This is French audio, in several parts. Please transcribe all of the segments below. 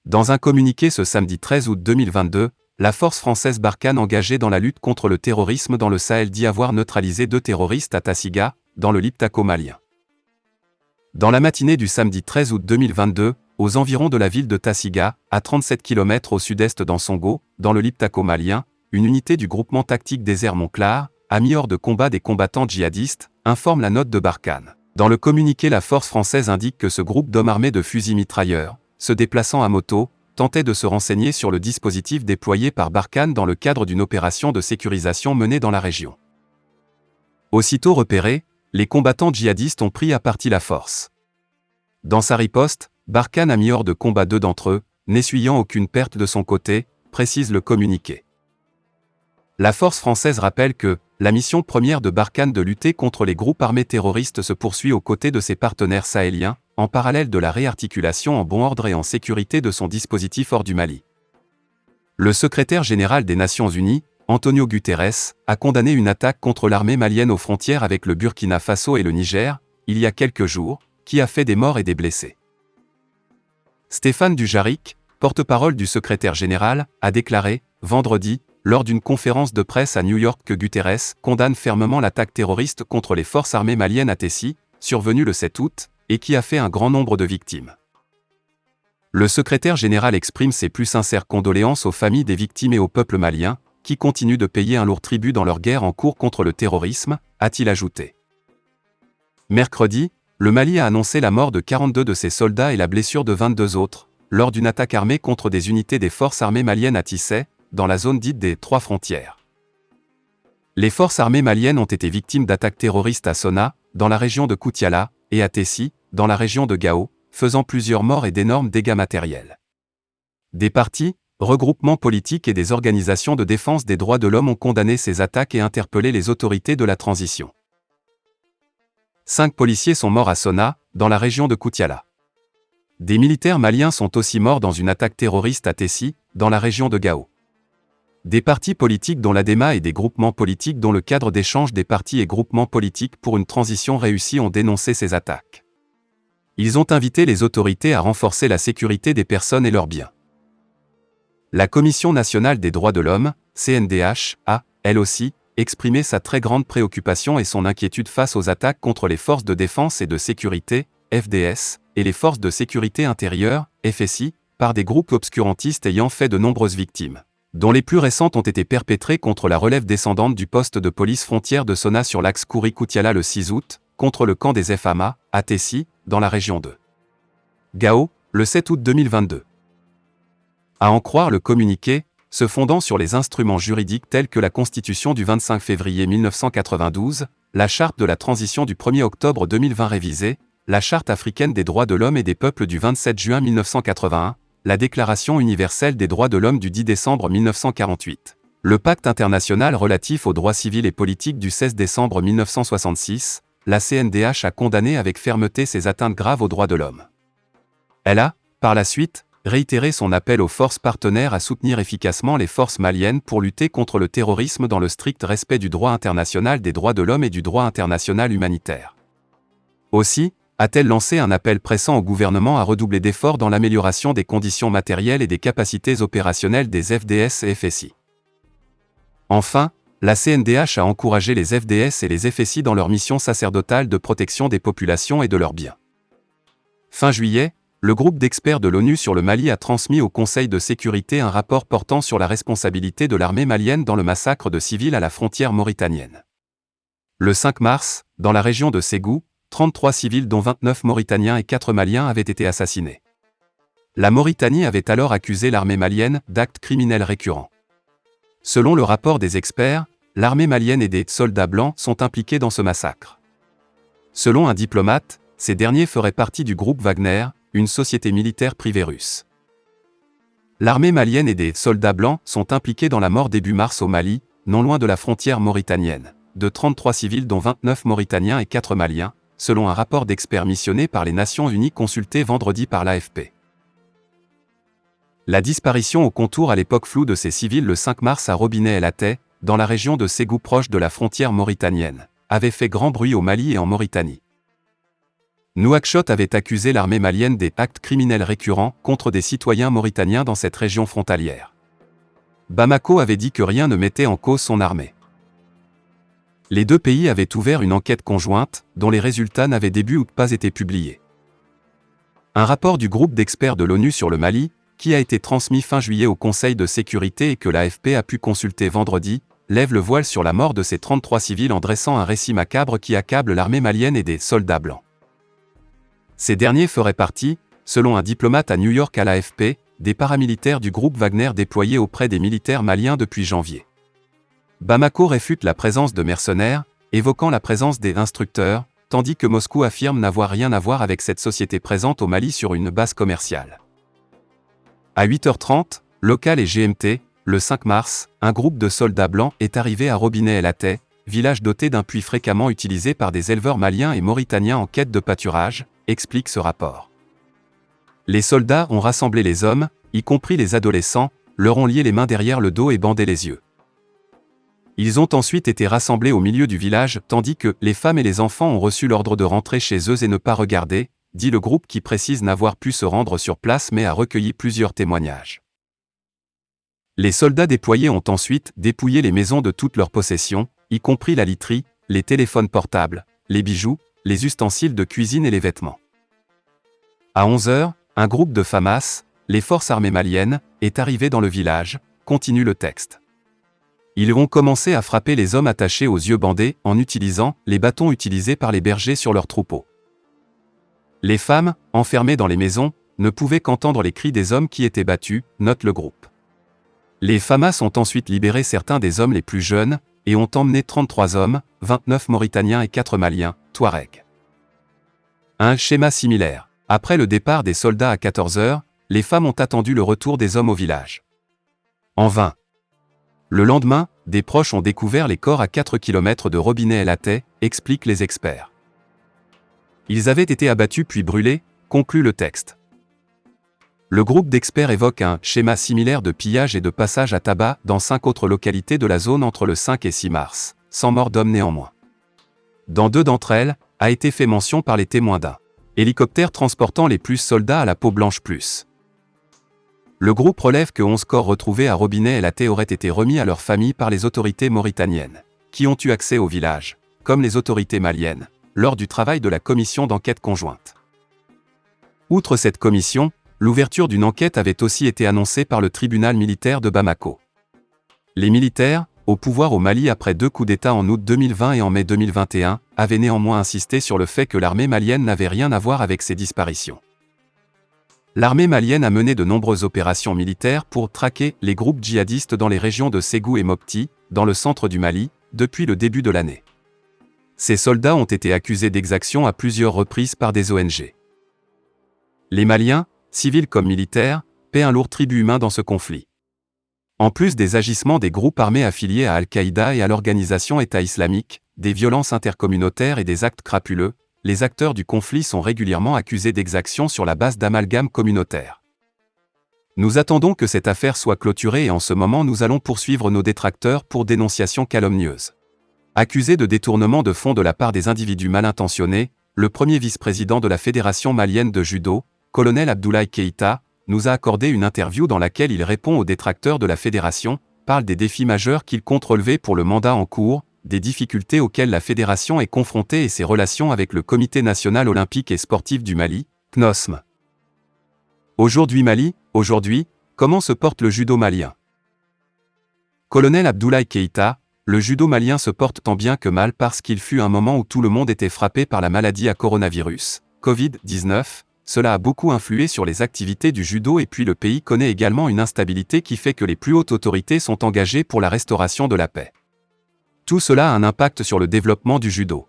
Dans un communiqué ce samedi 13 août 2022, la force française Barkhane engagée dans la lutte contre le terrorisme dans le Sahel dit avoir neutralisé 2 terroristes à Tassiga, dans le Liptako malien. Dans la matinée du samedi 13 août 2022, aux environs de la ville de Tassiga, à 37 km au sud-est d'Ansongo, dans le Liptako malien, une unité du groupement tactique désert Montclar a mis hors de combat des combattants djihadistes, informe la note de Barkhane. Dans le communiqué, la force française indique que ce groupe d'hommes armés de fusils mitrailleurs, se déplaçant à moto, tentait de se renseigner sur le dispositif déployé par Barkhane dans le cadre d'une opération de sécurisation menée dans la région. Aussitôt repérés, les combattants djihadistes ont pris à partie la force. Dans sa riposte, Barkhane a mis hors de combat 2 d'entre eux, n'essuyant aucune perte de son côté, précise le communiqué. La force française rappelle que la mission première de Barkhane de lutter contre les groupes armés terroristes se poursuit aux côtés de ses partenaires sahéliens, en parallèle de la réarticulation en bon ordre et en sécurité de son dispositif hors du Mali. Le secrétaire général des Nations Unies, Antonio Guterres, a condamné une attaque contre l'armée malienne aux frontières avec le Burkina Faso et le Niger, il y a quelques jours, qui a fait des morts et des blessés. Stéphane Dujarric, porte-parole du secrétaire général, a déclaré, vendredi, lors d'une conférence de presse à New York que Guterres condamne fermement l'attaque terroriste contre les forces armées maliennes à Tessie, survenue le 7 août, et qui a fait un grand nombre de victimes. Le secrétaire général exprime ses plus sincères condoléances aux familles des victimes et au peuple malien, qui continuent de payer un lourd tribut dans leur guerre en cours contre le terrorisme, a-t-il ajouté. Mercredi, le Mali a annoncé la mort de 42 de ses soldats et la blessure de 22 autres, lors d'une attaque armée contre des unités des forces armées maliennes à Tissé, dans la zone dite des 3 frontières. Les forces armées maliennes ont été victimes d'attaques terroristes à Sona, dans la région de Koutiala, et à Tessie, dans la région de Gao, faisant plusieurs morts et d'énormes dégâts matériels. Des partis, regroupements politiques et des organisations de défense des droits de l'homme ont condamné ces attaques et interpellé les autorités de la transition. 5 policiers sont morts à Sona, dans la région de Koutiala. Des militaires maliens sont aussi morts dans une attaque terroriste à Tessie, dans la région de Gao. Des partis politiques dont l'ADEMA et des groupements politiques dont le cadre d'échange des partis et groupements politiques pour une transition réussie ont dénoncé ces attaques. Ils ont invité les autorités à renforcer la sécurité des personnes et leurs biens. La Commission nationale des droits de l'homme, CNDH, a, elle aussi, exprimé sa très grande préoccupation et son inquiétude face aux attaques contre les forces de défense et de sécurité, FDS, et les forces de sécurité intérieure, FSI, par des groupes obscurantistes ayant fait de nombreuses victimes, dont les plus récentes ont été perpétrées contre la relève descendante du poste de police frontière de Sona sur l'axe Kouri-Koutiala le 6 août, contre le camp des FAMA, à Tessie, dans la région de Gao, le 7 août 2022. À en croire le communiqué, se fondant sur les instruments juridiques tels que la Constitution du 25 février 1992, la Charte de la transition du 1er octobre 2020 révisée, la Charte africaine des droits de l'homme et des peuples du 27 juin 1981, la Déclaration universelle des droits de l'homme du 10 décembre 1948, le Pacte international relatif aux droits civils et politiques du 16 décembre 1966, la CNDH a condamné avec fermeté ces atteintes graves aux droits de l'homme. Elle a, par la suite, réitéré son appel aux forces partenaires à soutenir efficacement les forces maliennes pour lutter contre le terrorisme dans le strict respect du droit international des droits de l'homme et du droit international humanitaire. Aussi, a-t-elle lancé un appel pressant au gouvernement à redoubler d'efforts dans l'amélioration des conditions matérielles et des capacités opérationnelles des FDS et FSI. Enfin, la CNDH a encouragé les FDS et les FSI dans leur mission sacerdotale de protection des populations et de leurs biens. Fin juillet, le groupe d'experts de l'ONU sur le Mali a transmis au Conseil de sécurité un rapport portant sur la responsabilité de l'armée malienne dans le massacre de civils à la frontière mauritanienne. Le 5 mars, dans la région de Ségou, 33 civils dont 29 Mauritaniens et 4 Maliens avaient été assassinés. La Mauritanie avait alors accusé l'armée malienne d'actes criminels récurrents. Selon le rapport des experts, l'armée malienne et des soldats blancs sont impliqués dans ce massacre. Selon un diplomate, ces derniers feraient partie du groupe Wagner, une société militaire privée russe. L'armée malienne et des soldats blancs sont impliqués dans la mort début mars au Mali, non loin de la frontière mauritanienne, de 33 civils dont 29 Mauritaniens et 4 Maliens, selon un rapport d'experts missionné par les Nations Unies consulté vendredi par l'AFP. La disparition au contour à l'époque floue de ces civils le 5 mars à Robinet-El-Até, dans la région de Ségou proche de la frontière mauritanienne, avait fait grand bruit au Mali et en Mauritanie. Nouakchott avait accusé l'armée malienne des actes criminels récurrents contre des citoyens mauritaniens dans cette région frontalière. Bamako avait dit que rien ne mettait en cause son armée. Les deux pays avaient ouvert une enquête conjointe, dont les résultats n'avaient début août pas été publiés. Un rapport du groupe d'experts de l'ONU sur le Mali, qui a été transmis fin juillet au Conseil de sécurité et que l'AFP a pu consulter vendredi, lève le voile sur la mort de ces 33 civils en dressant un récit macabre qui accable l'armée malienne et des soldats blancs. Ces derniers feraient partie, selon un diplomate à New York à l'AFP, des paramilitaires du groupe Wagner déployés auprès des militaires maliens depuis janvier. Bamako réfute la présence de mercenaires, évoquant la présence des instructeurs, tandis que Moscou affirme n'avoir rien à voir avec cette société présente au Mali sur une base commerciale. À 8h30, local et GMT, le 5 mars, un groupe de soldats blancs est arrivé à Robinet-El-Até, village doté d'un puits fréquemment utilisé par des éleveurs maliens et mauritaniens en quête de pâturage, explique ce rapport. Les soldats ont rassemblé les hommes, y compris les adolescents, leur ont lié les mains derrière le dos et bandé les yeux. Ils ont ensuite été rassemblés au milieu du village, tandis que les femmes et les enfants ont reçu l'ordre de rentrer chez eux et ne pas regarder, dit le groupe qui précise n'avoir pu se rendre sur place mais a recueilli plusieurs témoignages. Les soldats déployés ont ensuite dépouillé les maisons de toutes leurs possessions, y compris la literie, les téléphones portables, les bijoux, les ustensiles de cuisine et les vêtements. À 11h, un groupe de FAMAS, les forces armées maliennes, est arrivé dans le village, continue le texte. Ils ont commencé à frapper les hommes attachés aux yeux bandés en utilisant les bâtons utilisés par les bergers sur leurs troupeaux. Les femmes, enfermées dans les maisons, ne pouvaient qu'entendre les cris des hommes qui étaient battus, note le groupe. Les FAMAS ont ensuite libéré certains des hommes les plus jeunes, et ont emmené 33 hommes, 29 Mauritaniens et 4 Maliens, Touaregs. Un schéma similaire. Après le départ des soldats à 14h, les femmes ont attendu le retour des hommes au village. En vain. Le lendemain, des proches ont découvert les corps à 4 km de Robinet-El-Até, expliquent les experts. Ils avaient été abattus puis brûlés, conclut le texte. Le groupe d'experts évoque un schéma similaire de pillage et de passage à tabac dans 5 autres localités de la zone entre le 5 et 6 mars, sans mort d'homme néanmoins. Dans 2 d'entre elles, a été fait mention par les témoins d'un hélicoptère transportant les plus soldats à la peau blanche plus. Le groupe relève que 11 corps retrouvés à Robinet-El-Até auraient été remis à leurs familles par les autorités mauritaniennes, qui ont eu accès au village, comme les autorités maliennes, lors du travail de la commission d'enquête conjointe. Outre cette commission, l'ouverture d'une enquête avait aussi été annoncée par le tribunal militaire de Bamako. Les militaires, au pouvoir au Mali après 2 coups d'État en août 2020 et en mai 2021, avaient néanmoins insisté sur le fait que l'armée malienne n'avait rien à voir avec ces disparitions. L'armée malienne a mené de nombreuses opérations militaires pour traquer les groupes djihadistes dans les régions de Ségou et Mopti, dans le centre du Mali, depuis le début de l'année. Ces soldats ont été accusés d'exactions à plusieurs reprises par des ONG. Les Maliens, civils comme militaires, paient un lourd tribut humain dans ce conflit. En plus des agissements des groupes armés affiliés à Al-Qaïda et à l'organisation État islamique, des violences intercommunautaires et des actes crapuleux, les acteurs du conflit sont régulièrement accusés d'exactions sur la base d'amalgames communautaires. Nous attendons que cette affaire soit clôturée et en ce moment nous allons poursuivre nos détracteurs pour dénonciation calomnieuse. Accusé de détournement de fonds de la part des individus mal intentionnés, le premier vice-président de la Fédération malienne de judo, colonel Abdoulaye Keïta, nous a accordé une interview dans laquelle il répond aux détracteurs de la fédération, parle des défis majeurs qu'il compte relever pour le mandat en cours, des difficultés auxquelles la fédération est confrontée et ses relations avec le Comité national olympique et sportif du Mali, CNOSM. Aujourd'hui Mali, aujourd'hui, comment se porte le judo malien? Colonel Abdoulaye Keïta, le judo malien se porte tant bien que mal parce qu'il fut un moment où tout le monde était frappé par la maladie à coronavirus, Covid-19, cela a beaucoup influé sur les activités du judo et puis le pays connaît également une instabilité qui fait que les plus hautes autorités sont engagées pour la restauration de la paix. Tout cela a un impact sur le développement du judo.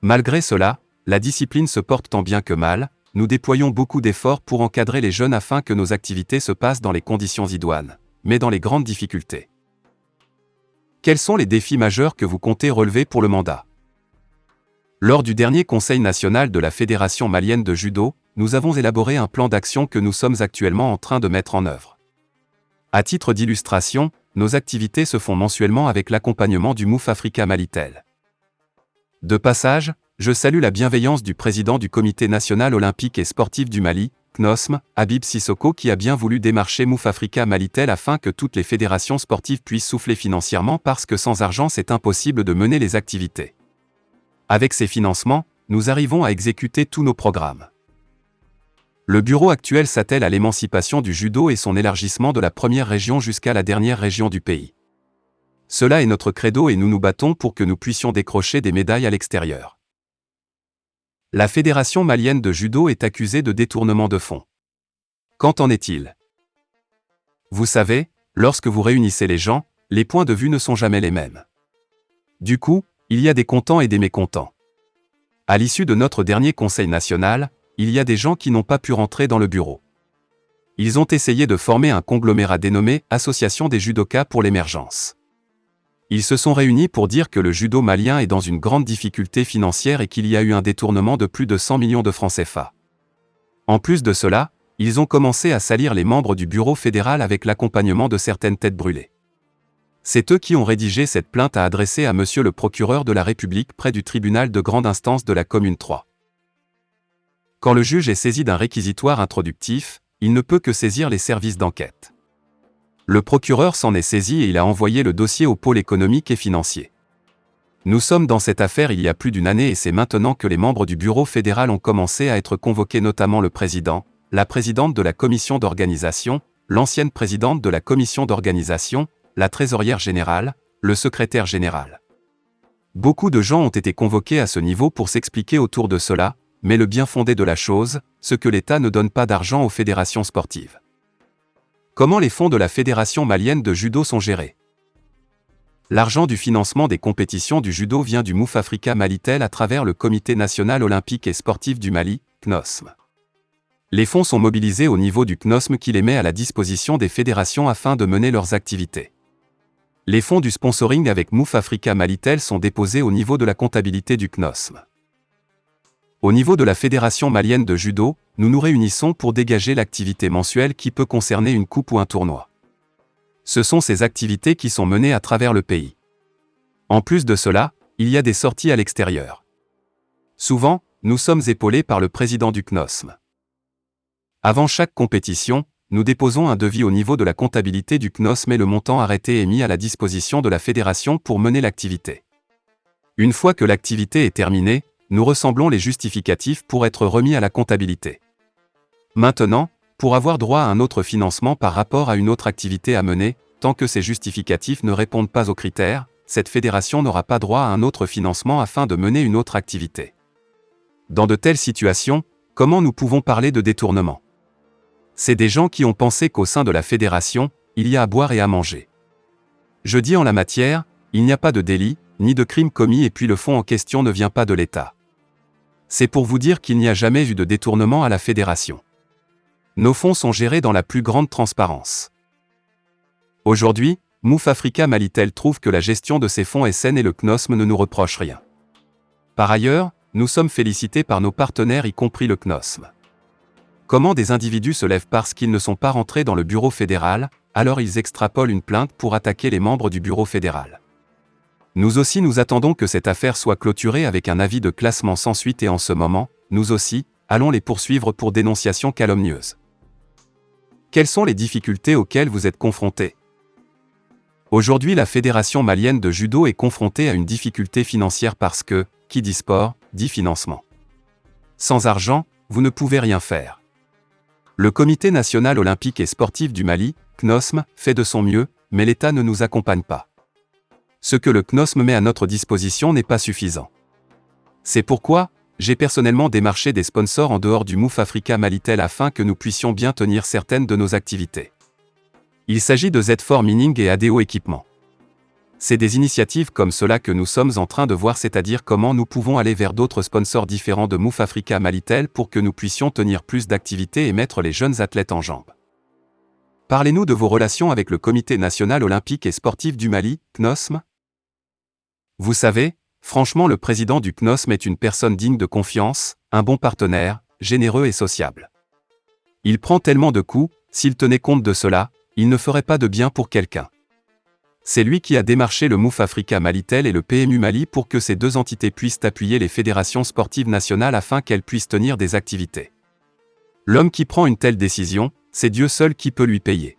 Malgré cela, la discipline se porte tant bien que mal, nous déployons beaucoup d'efforts pour encadrer les jeunes afin que nos activités se passent dans les conditions idoines, mais dans les grandes difficultés. Quels sont les défis majeurs que vous comptez relever pour le mandat? Lors du dernier Conseil national de la Fédération malienne de judo, nous avons élaboré un plan d'action que nous sommes actuellement en train de mettre en œuvre. À titre d'illustration, nos activités se font mensuellement avec l'accompagnement du MOUF Africa Malitel. De passage, je salue la bienveillance du président du Comité national olympique et sportif du Mali, CNOSM, Habib Sissoko, qui a bien voulu démarcher Mouf Africa Malitel afin que toutes les fédérations sportives puissent souffler financièrement parce que sans argent c'est impossible de mener les activités. Avec ces financements, nous arrivons à exécuter tous nos programmes. Le bureau actuel s'attelle à l'émancipation du judo et son élargissement de la première région jusqu'à la dernière région du pays. Cela est notre credo et nous nous battons pour que nous puissions décrocher des médailles à l'extérieur. La Fédération malienne de judo est accusée de détournement de fonds. Qu'en est-il? Vous savez, lorsque vous réunissez les gens, les points de vue ne sont jamais les mêmes. Du coup, il y a des contents et des mécontents. À l'issue de notre dernier conseil national, il y a des gens qui n'ont pas pu rentrer dans le bureau. Ils ont essayé de former un conglomérat dénommé Association des judokas pour l'émergence. Ils se sont réunis pour dire que le judo malien est dans une grande difficulté financière et qu'il y a eu un détournement de plus de 100 millions de francs CFA. En plus de cela, ils ont commencé à salir les membres du bureau fédéral avec l'accompagnement de certaines têtes brûlées. C'est eux qui ont rédigé cette plainte à adresser à monsieur le procureur de la République près du tribunal de grande instance de la commune 3. Quand le juge est saisi d'un réquisitoire introductif, il ne peut que saisir les services d'enquête. Le procureur s'en est saisi et il a envoyé le dossier au pôle économique et financier. Nous sommes dans cette affaire il y a plus d'une année et c'est maintenant que les membres du bureau fédéral ont commencé à être convoqués, notamment le président, la présidente de la commission d'organisation, l'ancienne présidente de la commission d'organisation, la trésorière générale, le secrétaire général. Beaucoup de gens ont été convoqués à ce niveau pour s'expliquer autour de cela, mais le bien fondé de la chose, c'est que l'État ne donne pas d'argent aux fédérations sportives. Comment les fonds de la Fédération malienne de judo sont gérés? L'argent du financement des compétitions du judo vient du Mouf Africa Malitel à travers le Comité national olympique et sportif du Mali, CNOSM. Les fonds sont mobilisés au niveau du CNOSM qui les met à la disposition des fédérations afin de mener leurs activités. Les fonds du sponsoring avec Mouf Africa Malitel sont déposés au niveau de la comptabilité du CNOSM. Au niveau de la Fédération malienne de judo, nous nous réunissons pour dégager l'activité mensuelle qui peut concerner une coupe ou un tournoi. Ce sont ces activités qui sont menées à travers le pays. En plus de cela, il y a des sorties à l'extérieur. Souvent, nous sommes épaulés par le président du CNOSM. Avant chaque compétition, nous déposons un devis au niveau de la comptabilité du CNOSM et le montant arrêté est mis à la disposition de la fédération pour mener l'activité. Une fois que l'activité est terminée, nous ressemblons les justificatifs pour être remis à la comptabilité. Maintenant, pour avoir droit à un autre financement par rapport à une autre activité à mener, tant que ces justificatifs ne répondent pas aux critères, cette fédération n'aura pas droit à un autre financement afin de mener une autre activité. Dans de telles situations, comment nous pouvons parler de détournement? C'est des gens qui ont pensé qu'au sein de la fédération, il y a à boire et à manger. Je dis en la matière, il n'y a pas de délit, ni de crime commis et puis le fonds en question ne vient pas de l'État. C'est pour vous dire qu'il n'y a jamais eu de détournement à la fédération. Nos fonds sont gérés dans la plus grande transparence. Aujourd'hui, Mouf Africa Malitel trouve que la gestion de ces fonds est saine et le CNOSM ne nous reproche rien. Par ailleurs, nous sommes félicités par nos partenaires y compris le CNOSM. Comment des individus se lèvent parce qu'ils ne sont pas rentrés dans le bureau fédéral, alors ils extrapolent une plainte pour attaquer les membres du bureau fédéral. Nous aussi nous attendons que cette affaire soit clôturée avec un avis de classement sans suite et en ce moment, nous aussi, allons les poursuivre pour dénonciation calomnieuse. Quelles sont les difficultés auxquelles vous êtes confrontés? Aujourd'hui, la Fédération malienne de judo est confrontée à une difficulté financière parce que, qui dit sport, dit financement. Sans argent, vous ne pouvez rien faire. Le Comité national olympique et sportif du Mali, CNOSM, fait de son mieux, mais l'État ne nous accompagne pas. Ce que le CNOSM met à notre disposition n'est pas suffisant. C'est pourquoi, j'ai personnellement démarché des sponsors en dehors du Mouf Africa Malitel afin que nous puissions bien tenir certaines de nos activités. Il s'agit de Z4 Mining et ADO Équipement. C'est des initiatives comme cela que nous sommes en train de voir, c'est-à-dire comment nous pouvons aller vers d'autres sponsors différents de Mouf Africa Malitel pour que nous puissions tenir plus d'activités et mettre les jeunes athlètes en jambes. Parlez-nous de vos relations avec le Comité national olympique et sportif du Mali, CNOSM. Vous savez, franchement le président du CNOSM est une personne digne de confiance, un bon partenaire, généreux et sociable. Il prend tellement de coups, s'il tenait compte de cela, il ne ferait pas de bien pour quelqu'un. C'est lui qui a démarché le MOUF Africa Malitel et le PMU Mali pour que ces deux entités puissent appuyer les fédérations sportives nationales afin qu'elles puissent tenir des activités. L'homme qui prend une telle décision, c'est Dieu seul qui peut lui payer.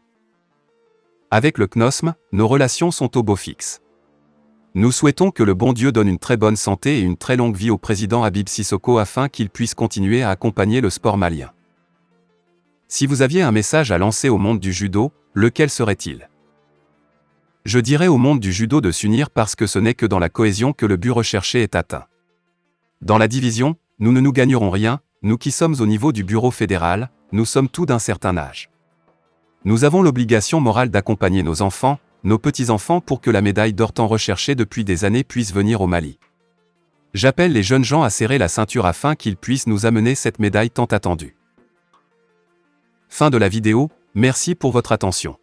Avec le CNOSM, nos relations sont au beau fixe. Nous souhaitons que le bon Dieu donne une très bonne santé et une très longue vie au président Habib Sissoko afin qu'il puisse continuer à accompagner le sport malien. Si vous aviez un message à lancer au monde du judo, lequel serait-il? Je dirais au monde du judo de s'unir parce que ce n'est que dans la cohésion que le but recherché est atteint. Dans la division, nous ne nous gagnerons rien, nous qui sommes au niveau du bureau fédéral, nous sommes tous d'un certain âge. Nous avons l'obligation morale d'accompagner nos enfants, nos petits-enfants pour que la médaille d'or tant recherchée depuis des années puisse venir au Mali. J'appelle les jeunes gens à serrer la ceinture afin qu'ils puissent nous amener cette médaille tant attendue. Fin de la vidéo, merci pour votre attention.